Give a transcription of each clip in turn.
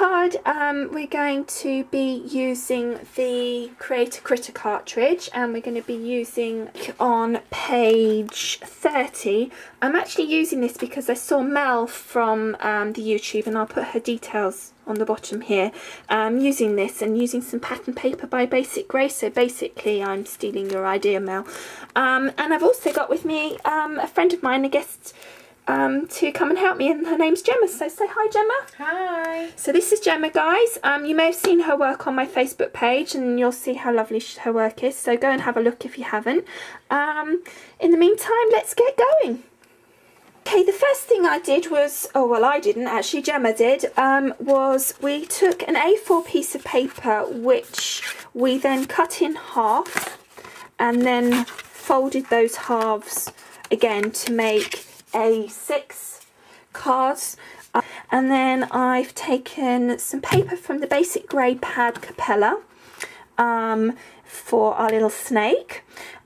card, we're going to be using the Cricut cartridge, and we're going to be using on page 30. I'm actually using this because I saw Mel from the YouTube, and I'll put her details on the bottom here, using this and using some pattern paper by Basic Grey. So basically I'm stealing your idea, Mel. And I've also got with me a friend of mine, a guest, to come and help me, and her name's Gemma. So say hi, Gemma. Hi. So this is Gemma, guys. You may have seen her work on my Facebook page, and you'll see how lovely her work is. So go and have a look if you haven't. In the meantime, let's get going. Okay, the first thing I did was, oh well, I didn't actually, Gemma did, was we took an A4 piece of paper which we then cut in half and then folded those halves again to make A6 cards. And then I've taken some paper from the Basic Grey pad Capella for our little snake.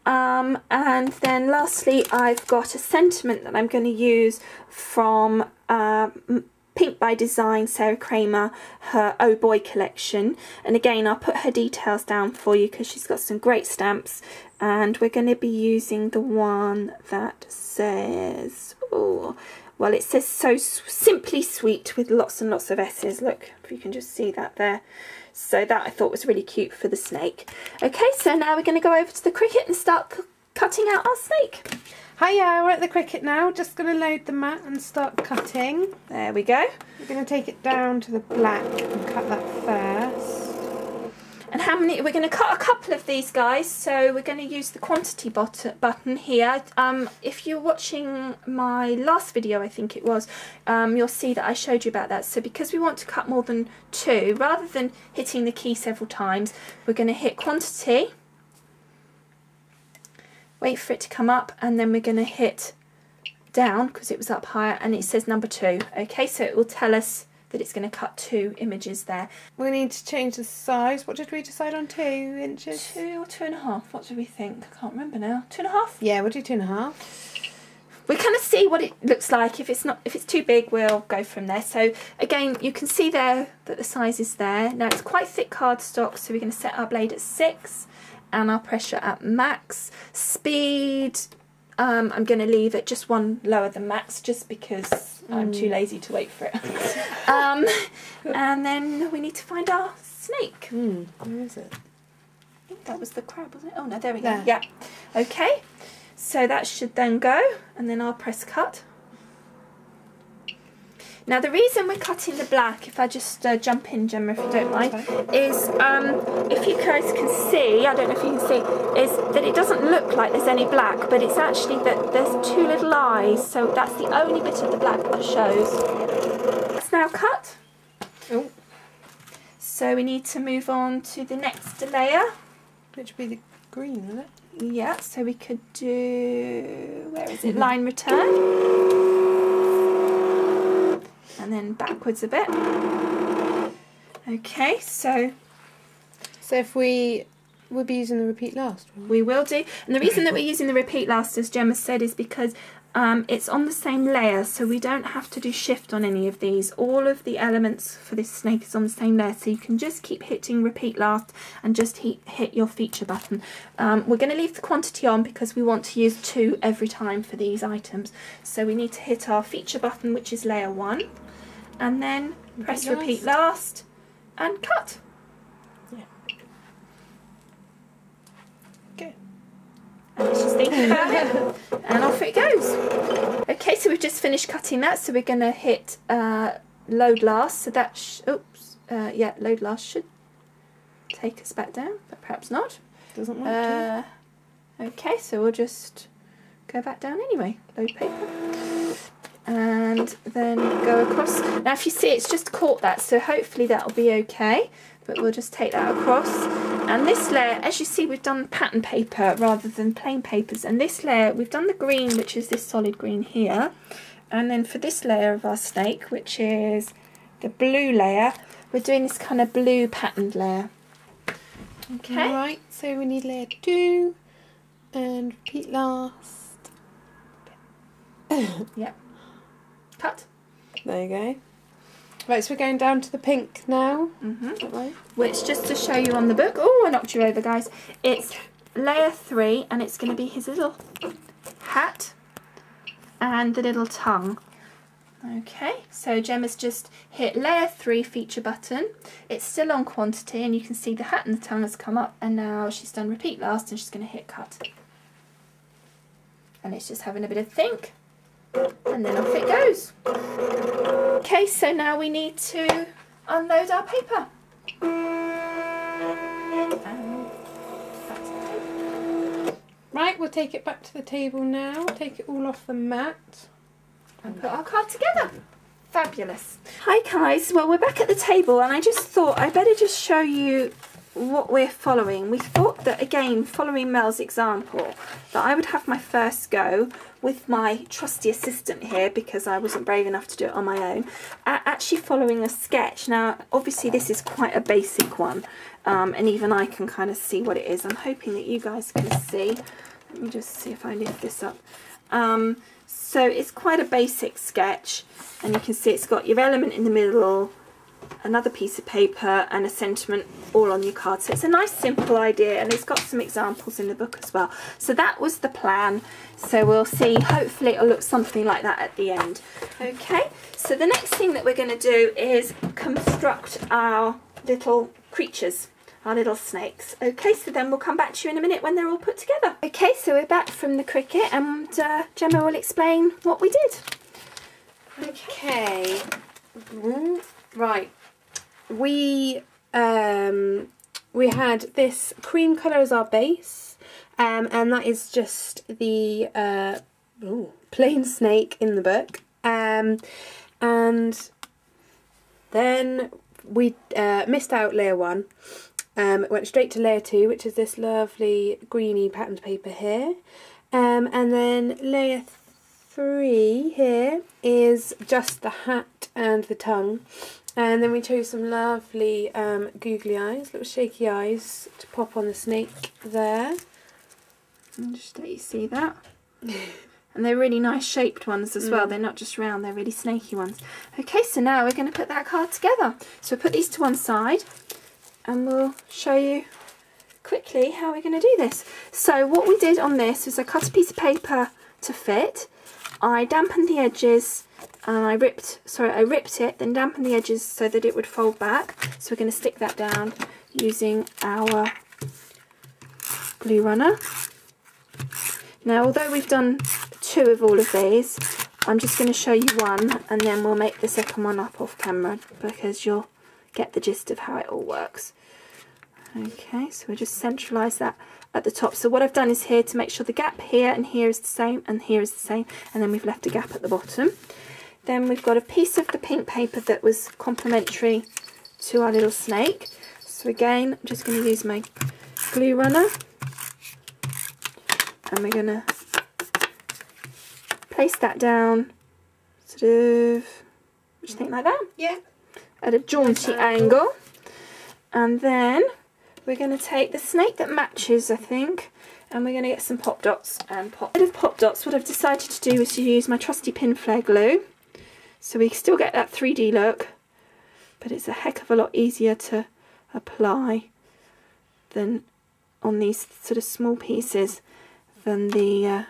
And then lastly I've got a sentiment that I'm going to use from Pink by Design, Sarah Kramer, her Oh Boy collection. And again, I'll put her details down for you because she's got some great stamps. And we're going to be using the one that says, oh, well, it says So Simply Sweet with lots and lots of S's. Look, if you can just see that there. So that I thought was really cute for the snake. Okay, so now we're going to go over to the Cricut and start cutting out our snake. Hiya, we're at the Cricut now. Just going to load the mat and start cutting. There we go. We're going to take it down to the black and cut that first. And how many? We're going to cut a couple of these, guys. So we're going to use the quantity button here. If you're watching my last video, I think it was, you'll see that I showed you about that. So because we want to cut more than 2, rather than hitting the key several times, we're going to hit quantity, wait for it to come up, and then we're going to hit down because it was up higher, and it says number 2. Okay, so it will tell us that it's going to cut 2 images there. We need to change the size. What did we decide on? 2 inches? 2 or 2.5? What do we think? I can't remember now. 2.5? Yeah, we'll do 2.5. We kind of see what it looks like. If it's too big, we'll go from there. So again, you can see there that the size is there. Now it's quite thick cardstock, so we're going to set our blade at 6 and our pressure at max. Speed, I'm going to leave it just 1 lower than max, just because I'm too lazy to wait for it. And then we need to find our snake. Where is it? I think that was the crab, wasn't it? Oh no, there we go. There. Yeah. Okay, so that should then go, and then I'll press cut. Now the reason we're cutting the black, if I just jump in, Gemma, if you don't mind, is if you guys can see, I don't know if you can see, is that it doesn't look like there's any black, but it's actually that there's 2 little eyes, so that's the only bit of the black that shows. It's now cut. Oh. So we need to move on to the next layer. Which would be the green, isn't it? Yeah, so we could do, where is it, line return. And then backwards a bit. Okay, so if we'll be using the repeat last. We will do. And the reason that we're using the repeat last, as Gemma said, is because it's on the same layer, so we don't have to do shift on any of these. All of the elements for this snake is on the same layer, so you can just keep hitting repeat last and just hit your feature button. We're going to leave the quantity on because we want to use 2 every time for these items. So we need to hit our feature button, which is layer 1, and then press repeat last and cut. Yeah. Okay. And let's just think about it, and off it goes. Okay, so we've just finished cutting that, so we're going to hit load last. So that, yeah, load last should take us back down, but perhaps not. Doesn't want to. Okay, so we'll just go back down anyway. Load paper. And then go across. Now if you see, it's just caught that, so hopefully that'll be okay, but we'll just take that across. And this layer, as you see, we've done pattern paper rather than plain papers, and this layer we've done the green, which is this solid green here, and then for this layer of our snake, which is the blue layer, we're doing this kind of blue patterned layer. Okay, right, so we need layer 2 and repeat last. Yep. Cut. There you go. Right, so we're going down to the pink now. Right. Which, just to show you on the book, oh, I knocked you over, guys. It's layer 3, and it's going to be his little hat and the little tongue. Okay, so Gemma's just hit layer 3 feature button. It's still on quantity, and you can see the hat and the tongue has come up, and now she's done repeat last, and she's going to hit cut. And it's just having a bit of think, and then off it goes. Okay, so now we need to unload our paper. Right, we'll take it back to the table now. Take it all off the mat. And put our card together. Fabulous. Hi guys, well we're back at the table, and I just thought I better just show you what we're following. We thought that, again, following Mel's example, that I would have my first go with my trusty assistant here, because I wasn't brave enough to do it on my own, actually following a sketch. Now obviously this is quite a basic one, and even I can kind of see what it is. I'm hoping that you guys can see. Let me just see if I lift this up. So it's quite a basic sketch, and you can see it's got your element in the middle, another piece of paper, and a sentiment all on your card. So it's a nice simple idea, and it's got some examples in the book as well. So that was the plan. So we'll see, hopefully it'll look something like that at the end. Okay, so the next thing that we're going to do is construct our little creatures, our little snakes. Okay, so then we'll come back to you in a minute when they're all put together. Okay, so we're back from the Cricut, and Gemma will explain what we did. Okay. Right. We had this cream colour as our base, and that is just the plain snake in the book. And then we missed out layer 1. Went straight to layer 2, which is this lovely greeny patterned paper here. And then layer 3 here is just the hat and the tongue. And then we chose some lovely googly eyes, little shaky eyes to pop on the snake there. And just let you see that. And they're really nice shaped ones as well. They're not just round, they're really snaky ones. Okay, so now we're going to put that card together. So we'll put these to one side, and we'll show you quickly how we're going to do this. So what we did on this was I cut a piece of paper to fit. I dampened the edges, and I ripped it, then dampened the edges so that it would fold back. So we're going to stick that down using our glue runner. Now, although we've done 2 of all of these, I'm just going to show you one, and then we'll make the second one up off camera, because you'll get the gist of how it all works. Okay, so we'll just centralise that at the top. So what I've done is here to make sure the gap here and here is the same, and here is the same, and then we've left a gap at the bottom. Then we've got a piece of the pink paper that was complementary to our little snake. So again, I'm just going to use my glue runner, and we're going to place that down, sort of, just think like that? Yeah. At a jaunty angle. And then we're going to take the snake that matches, I think, and we're going to get some pop dots and pop. Instead of pop dots, what I've decided to do is to use my trusty pin flare glue. So we still get that 3D look, but it's a heck of a lot easier to apply than on these sort of small pieces than the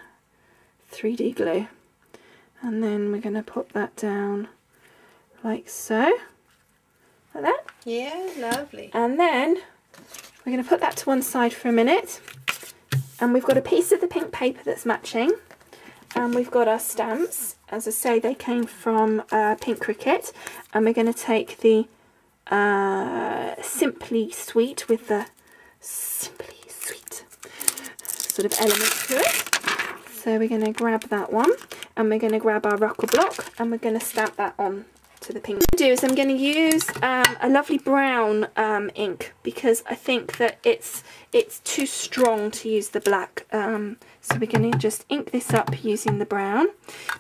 3D glue. And then we're going to pop that down like so, like that. Yeah, lovely. And then we're going to put that to one side for a minute, and we've got a piece of the pink paper that's matching, and we've got our stamps. As I say, they came from Pink Cricut, and we're going to take the Simply Sweet with the Simply Sweet sort of element to it. So we're going to grab that one, and we're going to grab our rocker block, and we're going to stamp that on to the pink. What I'm going to do is I'm going to use a lovely brown ink, because I think that it's too strong to use the black. So we're going to just ink this up using the brown.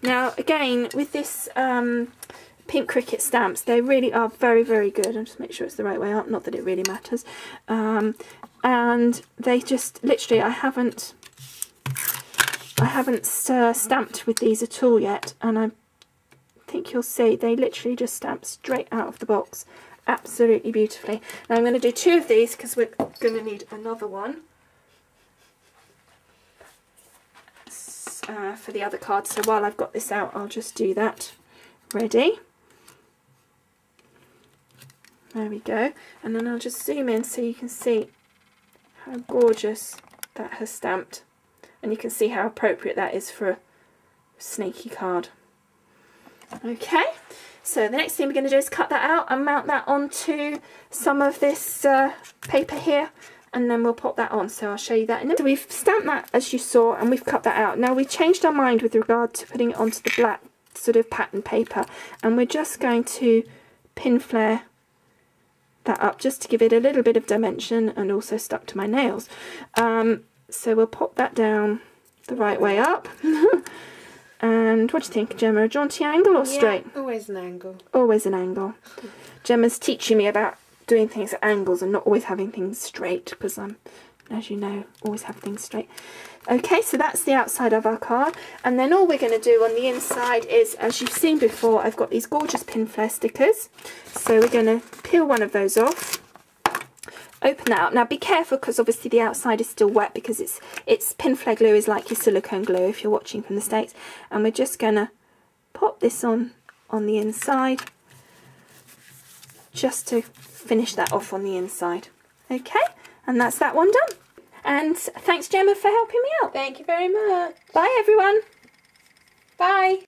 Now again, with this Pink Cricut stamps, they really are very, very good. I'll just make sure it's the right way up, not that it really matters. And they just literally, I haven't stamped with these at all yet, and I think you'll see they literally just stamp straight out of the box. Absolutely beautifully. Now I'm going to do 2 of these because we're going to need another one for the other card. So while I've got this out, I'll just do that. Ready? There we go. And then I'll just zoom in so you can see how gorgeous that has stamped. And you can see how appropriate that is for a snaky card. Okay, so the next thing we're going to do is cut that out and mount that onto some of this paper here, and then we'll pop that on. So I'll show you that in a minute. So we've stamped that as you saw, and we've cut that out. Now we changed our mind with regard to putting it onto the black sort of pattern paper, and we're just going to pin flare that up just to give it a little bit of dimension, and also stuck to my nails. So we'll pop that down the right way up. And what do you think, Gemma? A jaunty angle or straight? Yeah, always an angle. Always an angle. Gemma's teaching me about doing things at angles and not always having things straight, because I'm, as you know, always have things straight. Okay, so that's the outside of our card. And then all we're going to do on the inside is, as you've seen before, I've got these gorgeous pin flare stickers. So we're going to peel one of those off. Open that up. Now be careful, because obviously the outside is still wet, because it's pin flare glue is like your silicone glue if you're watching from the States. And we're just going to pop this on the inside, just to finish that off on the inside. Okay, and that's that one done. And thanks, Gemma, for helping me out. Thank you very much. Bye everyone. Bye.